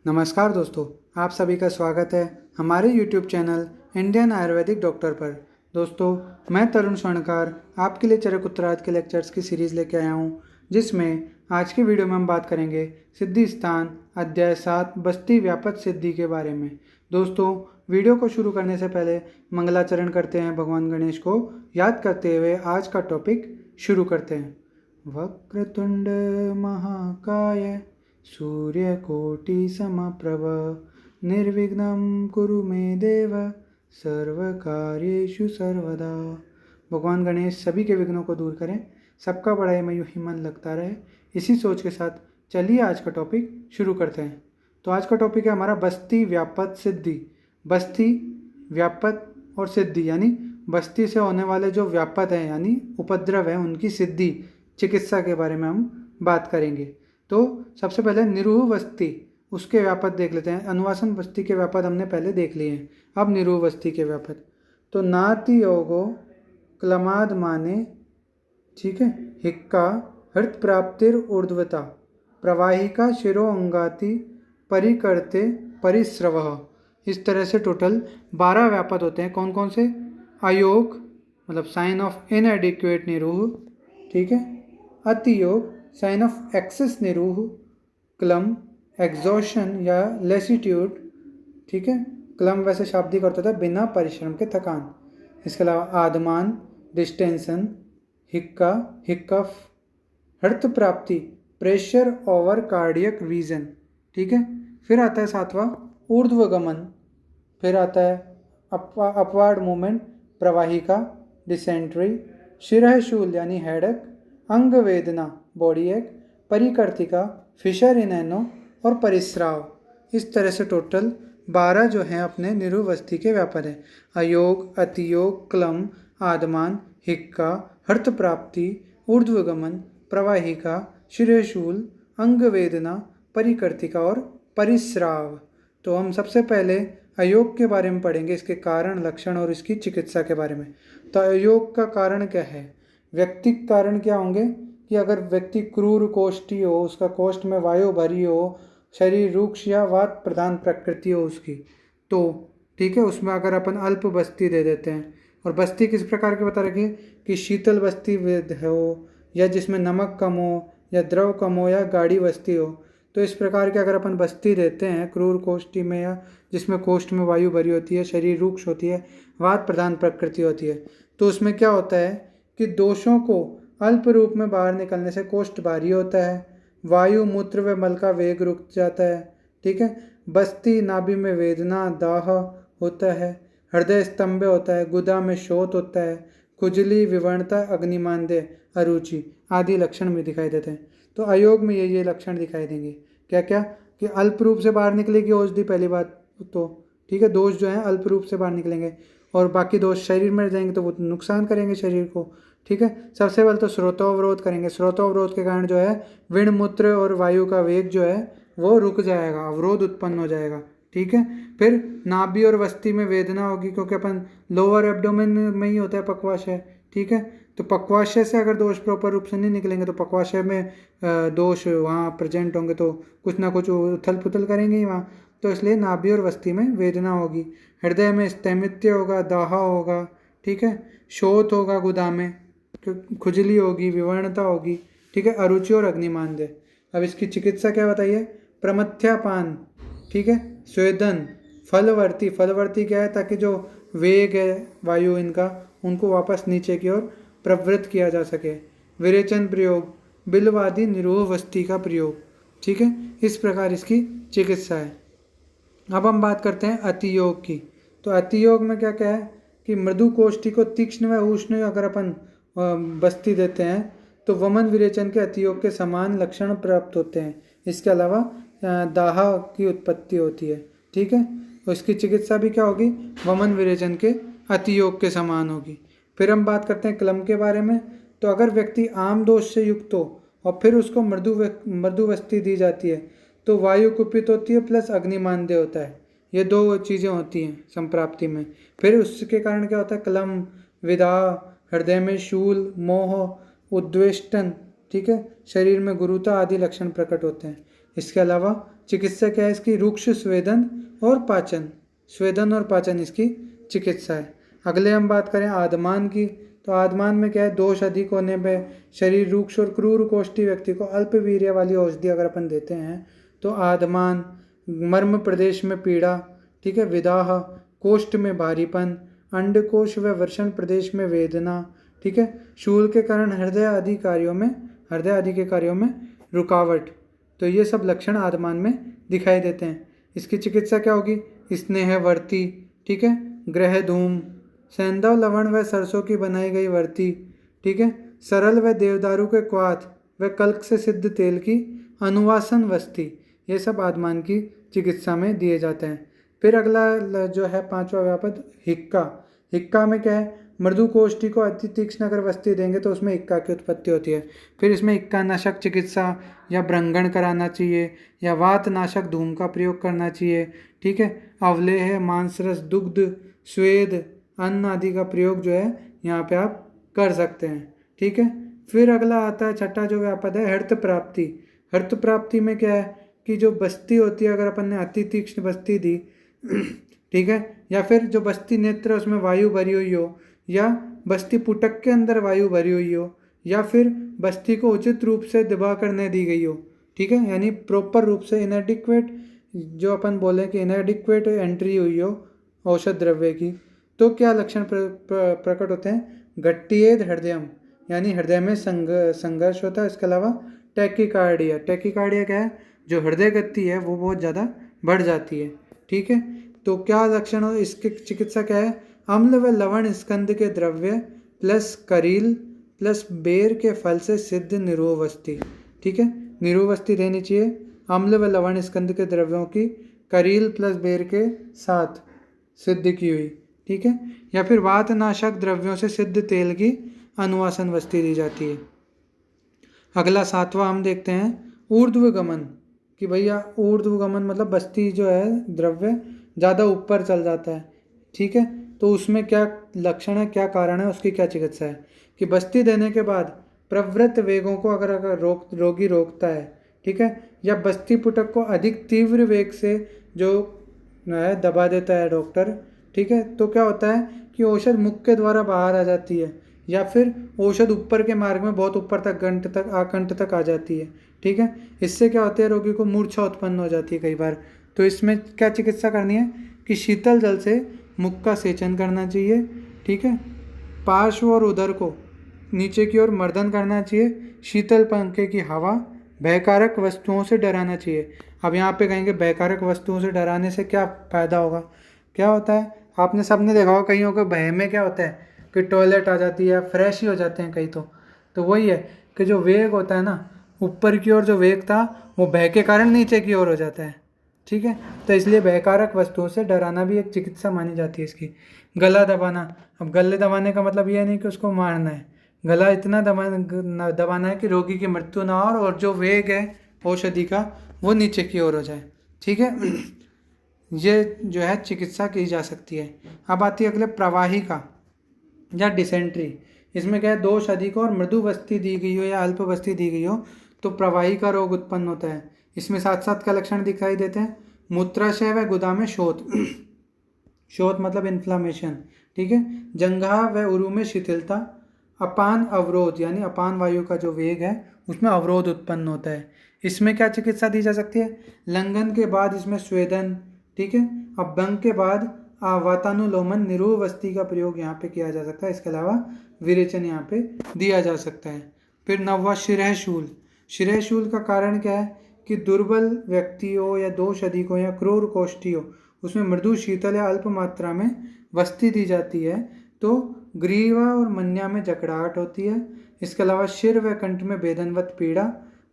नमस्कार दोस्तों, आप सभी का स्वागत है हमारे YouTube channel Indian Ayurvedic doctor पर। दोस्तों, मैं तरुण स्वर्णकार आपके लिए चरक उत्तरार्ध के लेक्चर्स की सीरीज़ लेके आया हूँ, जिसमें आज की वीडियो में हम बात करेंगे सिद्धि स्थान अध्याय 7 बस्ती व्यापक सिद्धि के बारे में। दोस्तों, वीडियो को शुरू करने से पहले मंगलाचरण करते हैं, भगवान गणेश को याद करते हुए आज का टॉपिक शुरू करते हैं। वक्रतुंड महाकाय सूर्यकोटि समप्रभ निर्विघ्नं कुरु मे देव सर्वकार्येषु सर्वदा। भगवान गणेश सभी के विघ्नों को दूर करें, सबका बड़ाई में यूं ही मन लगता रहे। इसी सोच के साथ चलिए आज का टॉपिक शुरू करते हैं। तो आज का टॉपिक है हमारा बस्ती व्यापत सिद्धि। बस्ती व्यापत और सिद्धि यानी बस्ती से होने वाले जो व्यापत हैं यानी उपद्रव है उनकी सिद्धि चिकित्सा के बारे में हम बात करेंगे। तो सबसे पहले निरूह बस्ती उसके व्यापक देख लेते हैं। अनुवासन बस्ती के व्यापक हमने पहले देख लिए हैं, अब निरूह बस्ती के व्यापक। तो नाति योगो क्लमाद माने, ठीक है, हिक्का हृत प्राप्तिर ऊर्ध्वता प्रवाहिका शिरो अंगाति परिकर्ते परिस्रव। इस तरह से टोटल 12 व्यापक होते हैं। कौन कौन से? अयोग मतलब साइन ऑफ इनएडिक्वेट निरूह, ठीक है। अतियोग साइन ऑफ एक्सेस निरूह। क्लम एग्जॉशन या लेसिट्यूड, ठीक है। क्लम वैसे शाब्दिक अर्थ होता है बिना परिश्रम के थकान। इसके अलावा आदमान डिस्टेंशन, हिक्का हिक्कफ, हर्थ प्राप्ति प्रेशर ओवर कार्डियक रीजन, ठीक है। फिर आता है 7वां ऊर्ध्वगमन, फिर आता है अपवार्ड मूवमेंट प्रवाहिका डिसेंट्री, शिरःशूल यानी हेडक, अंग वेदना बॉडी एक, परिकर्तिका फिशर इन एनो और परिस्राव। इस तरह से टोटल 12 जो हैं अपने निरूह बस्ती के व्यापक हैं। अयोग, अतियोग, क्लम, आदमान, हिक्का, हर्थ प्राप्ति, ऊर्ध्वगमन, प्रवाहिका, शिरःशूल, अंग वेदना, परिकर्तिका और परिस्राव। तो हम सबसे पहले अयोग के बारे में पढ़ेंगे, इसके कारण, लक्षण और इसकी चिकित्सा के बारे में। तो अयोग का कारण क्या है? व्यक्तिक कारण क्या होंगे कि अगर व्यक्ति क्रूर कोष्ठी हो, उसका कोष्ठ में वायु भरी हो, शरीर रूक्ष या वात प्रधान प्रकृति हो उसकी, तो ठीक है, उसमें अगर अपन अल्प बस्ती दे देते हैं। और बस्ती किस प्रकार की बता रखी है कि शीतल बस्ती हो या जिसमें नमक कम हो या द्रव कम हो या गाढ़ी बस्ती हो। तो इस प्रकार के अगर अपन बस्ती देते हैं क्रूर कोष्ठी में या जिसमें कोष्ठ में वायु भरी होती है, शरीर रूक्ष होती है, वात प्रधान प्रकृति होती है, तो उसमें क्या होता है कि दोषों को अल्प रूप में बाहर निकलने से कोष्ठ भारी होता है, वायु मूत्र व मल का वेग रुक जाता है, ठीक है। बस्ती नाभि में वेदना दाह होता है, हृदय स्तंभ होता है, गुदा में शोथ होता है, खुजली विवर्णता अग्निमांद्य अरुचि आदि लक्षण भी दिखाई देते हैं। तो अयोग में ये लक्षण दिखाई देंगे। क्या क्या? कि अल्प रूप से बाहर निकलेगी औषधि, पहली बात तो, ठीक है। दोष जो है अल्प रूप से बाहर निकलेंगे और बाकी दोष शरीर में जाएंगे तो वो नुकसान करेंगे शरीर को, ठीक है। सबसे पहले तो स्रोतोवरोध करेंगे। स्रोतोवरोध के कारण जो है विण मूत्र और वायु का वेग जो है वो रुक जाएगा, अवरोध उत्पन्न हो जाएगा, ठीक है। फिर नाभि और बस्ती में वेदना होगी क्योंकि अपन लोअर एब्डोमेन में ही होता है पक्वाशय, ठीक है। तो पक्वाशय से अगर दोष प्रॉपर रूप से नहीं निकलेंगे तो पक्वाशय में दोष वहाँ प्रेजेंट होंगे तो कुछ ना कुछ उथल पुथल करेंगे ही वहाँ। तो इसलिए नाभि और बस्ती में वेदना होगी, हृदय में स्थैमित्य होगा, दाह होगा, ठीक है, शोथ होगा गुदा में, खुजली होगी, विवर्णता होगी, ठीक है, अरुचि और अग्निमांद्य। अब इसकी चिकित्सा क्या बताइए? प्रमथ्यापान, ठीक है, स्वेदन, फलवर्ती। फलवर्ती क्या है? ताकि जो वेग है वायु इनका उनको वापस नीचे की ओर प्रवृत्त किया जा सके। विरेचन प्रयोग, बिल्वादि निरूह बस्ती का प्रयोग, ठीक है। इस प्रकार इसकी चिकित्सा है। अब हम बात करते हैं अतियोग की। तो अतियोग में क्या क्या है कि मृदु कोष्ठी को तीक्ष्ण व उष्ण अगर अपन बस्ती देते हैं तो वमन विरेचन के अतियोग के समान लक्षण प्राप्त होते हैं। इसके अलावा दाह की उत्पत्ति होती है, ठीक है। तो इसकी चिकित्सा भी क्या होगी? वमन विरेचन के अतियोग के समान होगी। फिर हम बात करते हैं क्लम के बारे में। तो अगर व्यक्ति आम दोष से युक्त हो और फिर उसको मृदु बस्ती दी जाती है तो वायु कुपित होती है प्लस अग्निमांद्य होता है। ये दो चीज़ें होती हैं संप्राप्ति में। फिर उसके कारण क्या होता है? क्लम, विदा, हृदय में शूल, मोह, उद्वेष्टन, ठीक है, शरीर में गुरुता आदि लक्षण प्रकट होते हैं। इसके अलावा चिकित्सा क्या है इसकी, रूक्ष स्वेदन और पाचन, स्वेदन और पाचन इसकी चिकित्सा है। अगले हम बात करें आदमान की, तो आदमान में क्या है, दोष अधिक होने पर शरीर रूक्ष और क्रूर कोष्ठी व्यक्ति को अल्प वीर्य वाली औषधि अगर अपन देते हैं तो आदमान, मर्म प्रदेश में पीड़ा, ठीक है, विदाह, कोष्ठ में भारीपन, अंडकोश व वृषण प्रदेश में वेदना, ठीक है, शूल के कारण हृदय आदि के कार्यों में रुकावट, तो ये सब लक्षण आदमान में दिखाई देते हैं। इसकी चिकित्सा क्या होगी, स्नेहवर्ती, ठीक है, ग्रह धूम, सेंधव लवण व सरसों की बनाई गई वर्ती, ठीक है, सरल व देवदारू के क्वाथ व कल्क से सिद्ध तेल की अनुवासन वस्ती, ये सब आदमान की चिकित्सा में दिए जाते हैं। फिर अगला जो है पांचवा व्यापद हिक्का। हिक्का में क्या है, मृदु कोष्ठी को अति तीक्ष्ण अगर वस्ती देंगे तो उसमें हिक्का की उत्पत्ति होती है। फिर इसमें हिक्का नाशक चिकित्सा या ब्रंगण कराना चाहिए या वात नाशक धूम का प्रयोग करना चाहिए, ठीक है, अवलेह, मांसरस, दुग्ध, स्वेद, अन्न आदि का प्रयोग जो है यहाँ पे आप कर सकते हैं, ठीक है। फिर अगला आता है छठा जो व्यापद है हर्त प्राप्ति। हर्त प्राप्ति में क्या है कि जो बस्ती होती है, अगर अपन ने अति तीक्ष्ण बस्ती दी ठीक है, या फिर जो बस्ती नेत्र उसमें वायु भरी हुई हो, या बस्ती पुटक के अंदर वायु भरी हुई हो, या फिर बस्ती को उचित रूप से दबा कर न दी गई हो, ठीक है, यानी प्रॉपर रूप से इनएडिक्वेट, जो अपन बोले कि इनएडिक्वेट एंट्री हुई हो औषध द्रव्य की, तो क्या लक्षण प्रकट होते हैं, गट्टियेद हृदयम, यानी हृदय में संघर्ष होता है। इसके अलावा टैकीकार्डिया, टैकीकार्डिया क्या है, जो हृदय गति है वो बहुत ज़्यादा बढ़ जाती है, ठीक है। तो क्या लक्षण हो, इसकी चिकित्सा क्या है, अम्ल व लवण स्कंद के द्रव्य प्लस करील प्लस बेर के फल से सिद्ध निरोवस्ती, ठीक है, निरोवस्ती देनी चाहिए अम्ल व लवण स्कंद के द्रव्यों की करील प्लस बेर के साथ सिद्ध की हुई, ठीक है, या फिर वातनाशक द्रव्यों से सिद्ध तेल की अनुवासन वस्ती दी जाती है। अगला सातवां हम देखते हैं ऊर्ध्व गमन, कि भैया ऊर्ध्व गमन मतलब बस्ती जो है द्रव्य ज़्यादा ऊपर चल जाता है, ठीक है, तो उसमें क्या लक्षण है, क्या कारण है, उसकी क्या चिकित्सा है, कि बस्ती देने के बाद प्रवृत्त वेगों को अगर रोगी रोकता है, ठीक है, या बस्ती पुटक को अधिक तीव्र वेग से जो है दबा देता है डॉक्टर, ठीक है, तो क्या होता है कि औषध मुख के द्वारा बाहर आ जाती है, या फिर औषध ऊपर के मार्ग में बहुत ऊपर तक कंठ तक आ जाती है, ठीक है, इससे क्या होता है, रोगी को मूर्छा उत्पन्न हो जाती है कई बार। तो इसमें क्या चिकित्सा करनी है कि शीतल जल से मुख का सेचन करना चाहिए, ठीक है, पार्श्व और उदर को नीचे की ओर मर्दन करना चाहिए, शीतल पंखे की हवा, भयकारक वस्तुओं से डराना चाहिए। अब यहाँ पे कहेंगे भयकारक वस्तुओं से डराने से क्या फ़ायदा होगा, क्या होता है, आपने सबने देखा होगा कईयों के भय में क्या होता है कि टॉयलेट आ जाती है, फ्रेश ही हो जाते हैं कई, तो वही है कि जो वेग होता है ना ऊपर की ओर, जो वेग था वो भय के कारण नीचे की ओर हो जाता है, ठीक है, तो इसलिए भयकारक वस्तुओं से डराना भी एक चिकित्सा मानी जाती है इसकी। गला दबाना, अब गले दबाने का मतलब ये नहीं कि उसको मारना है, गला इतना दबाना है कि रोगी की मृत्यु ना हो और जो वेग है औषधि का वो नीचे की ओर हो जाए, ठीक है। ये जो है चिकित्सा की जा सकती है। अब आती है अगले प्रवाही का या डिसेंट्री। इसमें क्या है, दोष अधिक और मृदु वस्ती दी गई हो या अल्प वस्ती दी गई हो तो प्रवाही का रोग उत्पन्न होता है। इसमें साथ साथ का लक्षण दिखाई देते हैं, मूत्राशय व गुदा में शोथ शोथ मतलब इन्फ्लामेशन, ठीक है, जंघा व उरु में शिथिलता, अपान अवरोध यानी अपान वायु का जो वेग है उसमें अवरोध उत्पन्न होता है। इसमें क्या चिकित्सा दी जा सकती है, लंघन के बाद इसमें स्वेदन, ठीक है, अभ्यंग के बाद वातानुलोमन निरोवस्ती का प्रयोग यहाँ पे किया जा सकता है। इसके अलावा विरेचन यहाँ पे दिया जा सकता है। फिर नौवा शिरहशूल। शिरहशूल का कारण क्या है कि दुर्बल व्यक्ति हो या दोष अधिक हो या क्रूर कोष्ठी हो, उसमें मृदु शीतल या अल्प मात्रा में वस्ती दी जाती है तो ग्रीवा और मन्या में जकड़ाहट होती है। इसके अलावा शिर व कंठ में वेदनवत पीड़ा,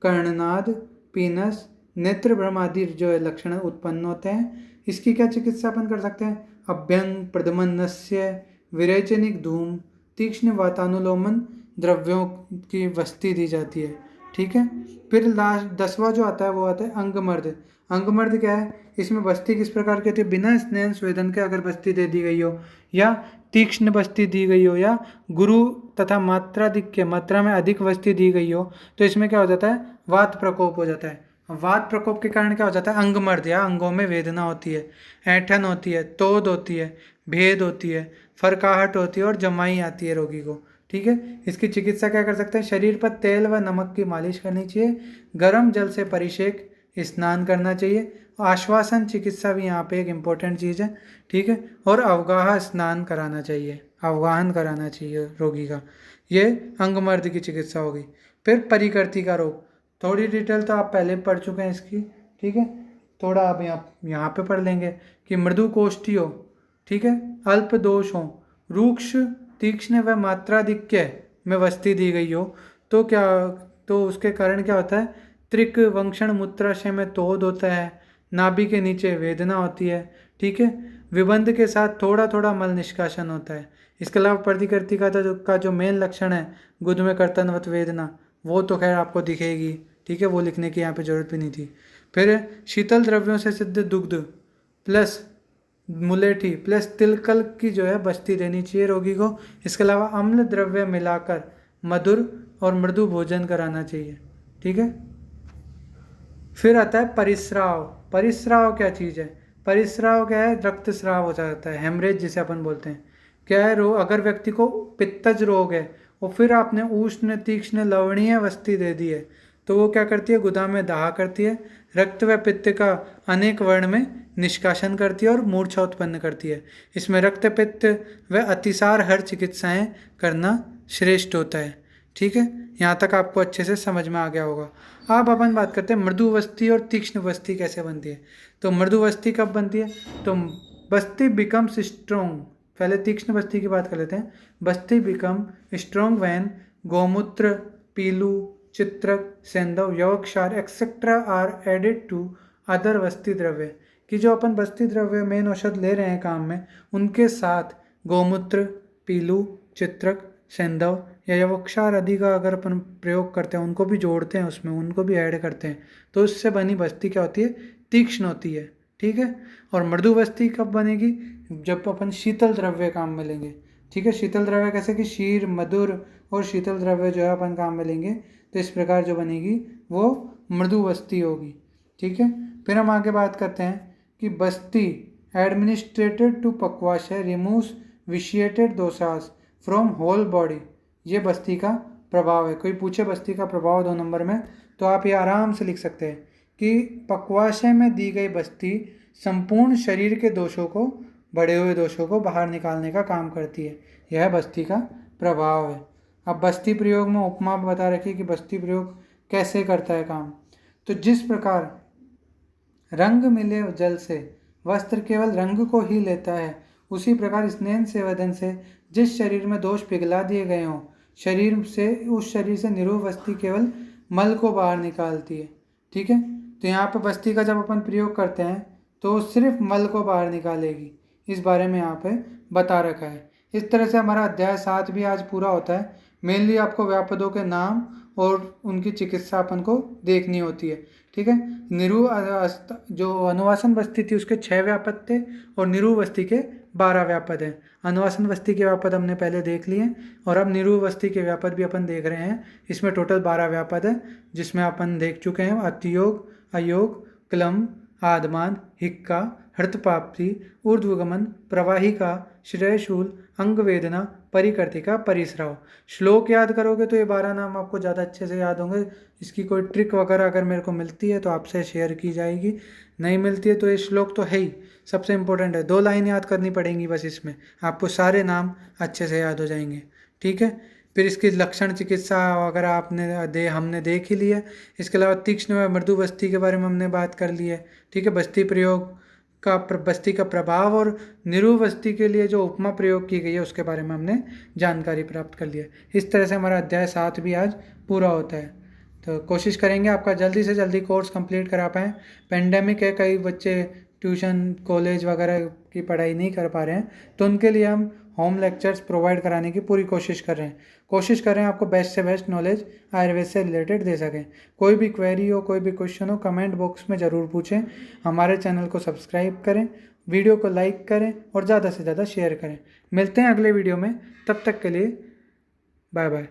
कर्णनाद, पीनस, नेत्र भ्रम आदि जो है लक्षण उत्पन्न होते हैं। इसकी क्या चिकित्सा अपन कर सकते हैं, अभ्यंग, प्रदमनस्य, विरेचनिक धूम, तीक्ष्ण वातानुलोमन द्रव्यों की वस्ती दी जाती है, ठीक है। फिर लास्ट 10वां जो आता है वो आता है अंगमर्द। अंगमर्द क्या है, इसमें बस्ती किस प्रकार की होती है, बिना स्नेह स्वेदन के अगर बस्ती दे दी गई हो या तीक्ष्ण बस्ती दी गई हो या गुरु तथा मात्रा में अधिक वस्ती दी गई हो तो इसमें क्या हो जाता है, वात प्रकोप हो जाता है। वात प्रकोप के कारण क्या हो जाता है, अंगमर्द या अंगों में वेदना होती है, ऐंठन होती है, तोद होती है, भेद होती है, फरकाहट होती है और जमाई आती है रोगी को। ठीक है, इसकी चिकित्सा क्या कर सकते हैं, शरीर पर तेल व नमक की मालिश करनी चाहिए, गर्म जल से परिषेक स्नान करना चाहिए, आश्वासन चिकित्सा भी यहाँ पे एक इम्पोर्टेंट चीज़ है। ठीक है, और अवगाह स्नान कराना चाहिए, अवगाहन कराना चाहिए रोगी का। ये अंगमर्द की चिकित्सा होगी। फिर परिकर्ती का रोग, थोड़ी डिटेल तो आप पहले पढ़ चुके हैं इसकी। ठीक है, थोड़ा आप यहाँ पे पढ़ लेंगे कि मृदु कोष्ठी हो, ठीक है, अल्प दोष हो, रूक्ष तीक्ष्ण व मात्राधिक्य में वस्ती दी गई हो, तो क्या, तो उसके कारण क्या होता है, त्रिक वंक्षण मूत्राशय में तोद होता है, नाभि के नीचे वेदना होती है। ठीक है, विबंध के साथ थोड़ा थोड़ा मल निष्कासन होता है। इसके अलावा प्रतिकृति का जो मेन लक्षण है, गुद में कर्तनवत वेदना, वो तो खैर आपको दिखेगी। ठीक है, वो लिखने की यहाँ पे जरूरत भी नहीं थी। फिर शीतल द्रव्यों से सिद्ध दुग्ध प्लस मुलेठी प्लस तिलकल की जो है बस्ती देनी चाहिए रोगी को। इसके अलावा अम्ल द्रव्य मिलाकर मधुर और मृदु भोजन कराना चाहिए। ठीक है, फिर आता है परिस्राव। परिस्राव क्या चीज़ है, परिस्राव क्या है, रक्तस्राव हो जाता है, हेमरेज जिसे अपन बोलते हैं। क्या है, अगर व्यक्ति को पित्तज रोग है और फिर आपने उष्ण तीक्ष्ण लवणीय वस्ती दे दी है, तो वो क्या करती है, गुदा में दाह करती है, रक्त व पित्त का अनेक वर्ण में निष्कासन करती है और मूर्छा उत्पन्न करती है। इसमें रक्त पित्त व अतिसार हर चिकित्साएं करना श्रेष्ठ होता है। ठीक है, यहाँ तक आपको अच्छे से समझ में आ गया होगा। अब अपन बात करते हैं मृदु वस्ती और तीक्ष्ण वस्ती कैसे बनती है। तो मृदु वस्ती कब बनती है, तो बस्ती बिकम्स स्ट्रोंग, पहले तीक्ष्ण बस्ती की बात कर लेते हैं। बस्ती बिकम स्ट्रोंग वैन गौमूत्र, पीलू, चित्रक, सेंधव, यवक्षार etcetera are added to other वस्ती द्रव्य, कि जो अपन बस्ती द्रव्य मेन औषध ले रहे हैं काम में, उनके साथ गौमूत्र, पीलू, चित्रक, सेंधव या यवक्षार आदि का अगर अपन प्रयोग करते हैं, उनको भी जोड़ते हैं उसमें, उनको भी ऐड करते हैं, तो उससे बनी बस्ती क्या होती है, तीक्ष्ण होती है। ठीक है, और मृदु बस्ती कब बनेगी, जब अपन शीतल द्रव्य काम में लेंगे। ठीक है, शीतल द्रव्य कैसे कि क्षीर, मधुर और शीतल द्रव्य जो है अपन काम में लेंगे, तो इस प्रकार जो बनेगी वो मृदु बस्ती होगी। ठीक है, फिर हम आगे बात करते हैं कि बस्ती एडमिनिस्ट्रेटेड टू पक्वाशय रिमूव्स विशिएटेड दोषास फ्रॉम होल बॉडी, ये बस्ती का प्रभाव है। कोई पूछे बस्ती का प्रभाव 2 नंबर में, तो आप ये आराम से लिख सकते हैं कि पक्वाशय में दी गई बस्ती संपूर्ण शरीर के दोषों को, बढ़े हुए दोषों को बाहर निकालने का काम करती है। यह बस्ती का प्रभाव है। अब बस्ती प्रयोग में उपमा बता रखी कि बस्ती प्रयोग कैसे करता है काम। तो जिस प्रकार रंग मिले जल से वस्त्र केवल रंग को ही लेता है, उसी प्रकार स्नेह सेवदन से जिस शरीर में दोष पिघला दिए गए हों, शरीर से, उस शरीर से निरूप बस्ती केवल मल को बाहर निकालती है। ठीक है, तो यहाँ पे बस्ती का जब अपन प्रयोग करते हैं तो सिर्फ मल को बाहर निकालेगी, इस बारे में यहाँ पे बता रखा है। इस तरह से हमारा अध्याय 7 भी आज पूरा होता है। मेनली आपको व्यापदों के नाम और उनकी चिकित्सा अपन को देखनी होती है। ठीक है, जो अनुवासन बस्ती थी उसके 6 व्यापद थे और निरूप बस्ती के 12 व्यापद हैं। अनुवासन बस्ती के व्यापद हमने पहले देख लिए और अब निरूप बस्ती के व्यापद भी अपन देख रहे हैं। इसमें टोटल 12 व्यापद है, जिसमें अपन देख चुके हैं अतियोग, अयोग, क्लम, आदमान, हिक्का, हृतपाप्ति, ऊर्ध्वगमन, प्रवाहिका, श्रेयशूल, अंगवेदना, परिकर्तिका, परिस्राव। श्लोक याद करोगे तो ये 12 नाम आपको ज़्यादा अच्छे से याद होंगे। इसकी कोई ट्रिक वगैरह अगर मेरे को मिलती है तो आपसे शेयर की जाएगी, नहीं मिलती है तो ये श्लोक तो है ही, सबसे इम्पोर्टेंट है। 2 लाइन याद करनी पड़ेंगी बस, इसमें आपको सारे नाम अच्छे से याद हो जाएंगे। ठीक है, फिर इसकी लक्षण चिकित्सा वगैरह हमने देख ही लिया। इसके अलावा तीक्ष्ण व मृदु बस्ती के बारे में हमने बात कर ली है। ठीक है, बस्ती प्रयोग का बस्ती का प्रभाव और निरूप बस्ती के लिए जो उपमा प्रयोग की गई है उसके बारे में हमने जानकारी प्राप्त कर लिया। इस तरह से हमारा अध्याय 7 भी आज पूरा होता है। तो कोशिश करेंगे आपका जल्दी से जल्दी कोर्स कंप्लीट करा पाएँ। पेंडेमिक है, कई बच्चे ट्यूशन कॉलेज वगैरह की पढ़ाई नहीं कर पा रहे हैं, तो उनके लिए हम होम लेक्चर्स प्रोवाइड कराने की पूरी कोशिश कर रहे हैं। आपको बेस्ट से बेस्ट नॉलेज आयुर्वेद से रिलेटेड दे सकें। कोई भी क्वेरी हो, कोई भी क्वेश्चन हो, कमेंट बॉक्स में ज़रूर पूछें। हमारे चैनल को सब्सक्राइब करें, वीडियो को लाइक करें और ज़्यादा से ज़्यादा शेयर करें। मिलते हैं अगले वीडियो में, तब तक के लिए बाय बाय।